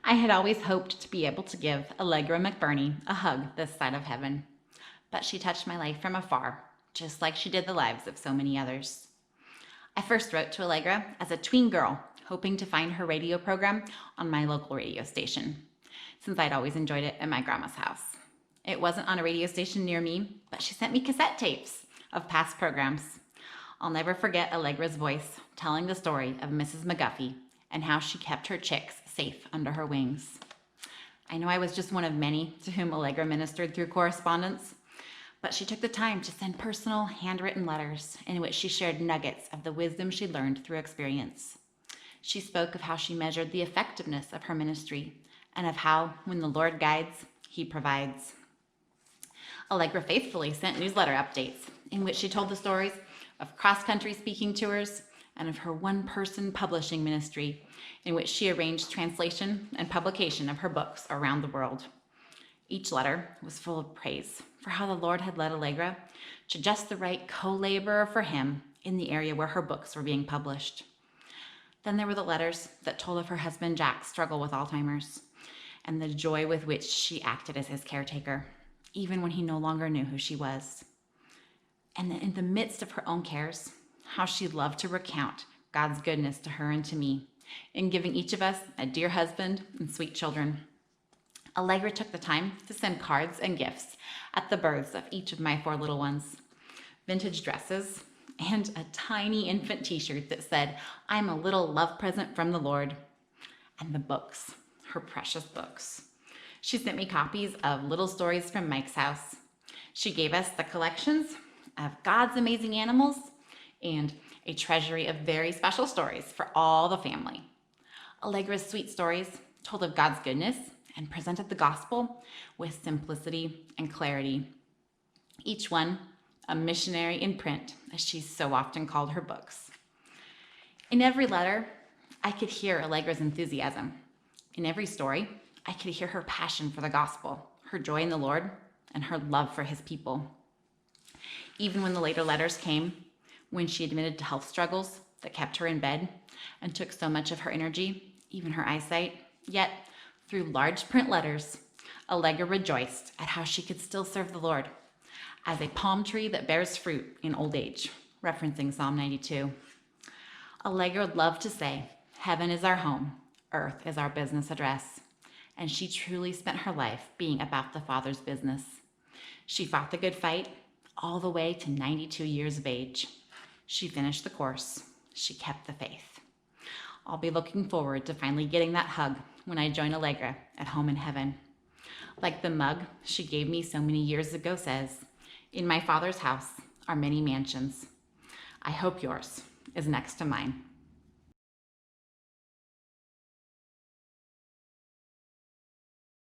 I had always hoped to be able to give Allegra McBirney a hug this side of heaven, but she touched my life from afar, just like she did the lives of so many others. I first wrote to Allegra as a tween girl, hoping to find her radio program on my local radio station, since I'd always enjoyed it at my grandma's house. It wasn't on a radio station near me, but she sent me cassette tapes of past programs. I'll never forget Allegra's voice telling the story of Mrs. McGuffey and how she kept her chicks safe under her wings. I know I was just one of many to whom Allegra ministered through correspondence, but she took the time to send personal, handwritten letters in which she shared nuggets of the wisdom she learned through experience. She spoke of how she measured the effectiveness of her ministry and of how, when the Lord guides, He provides. Allegra faithfully sent newsletter updates in which she told the stories of cross-country speaking tours and of her one-person publishing ministry in which she arranged translation and publication of her books around the world. Each letter was full of praise for how the Lord had led Allegra to just the right co-laborer for Him in the area where her books were being published. Then there were the letters that told of her husband Jack's struggle with Alzheimer's and the joy with which she acted as his caretaker, even when he no longer knew who she was. And then in the midst of her own cares, how she loved to recount God's goodness to her and to me in giving each of us a dear husband and sweet children. Allegra took the time to send cards and gifts at the births of each of my 4 little ones, vintage dresses, and a tiny infant t-shirt that said, "I'm a little love present from the Lord," and the books, her precious books. She sent me copies of Little Stories from Mike's House. She gave us the collections of God's Amazing Animals and a treasury of very special stories for all the family. Allegra's sweet stories told of God's goodness and presented the gospel with simplicity and clarity. Each one a missionary in print, as she so often called her books. In every letter, I could hear Allegra's enthusiasm. In every story, I could hear her passion for the gospel, her joy in the Lord, and her love for His people. Even when the later letters came, when she admitted to health struggles that kept her in bed and took so much of her energy, even her eyesight, yet through large print letters, Allegra rejoiced at how she could still serve the Lord as a palm tree that bears fruit in old age, referencing Psalm 92. Allegra loved to say, "Heaven is our home, earth is our business address," and she truly spent her life being about the Father's business. She fought the good fight all the way to 92 years of age. She finished the course. She kept the faith. I'll be looking forward to finally getting that hug when I join Allegra at home in heaven. Like the mug she gave me so many years ago says, "In my Father's house are many mansions. I hope yours is next to mine."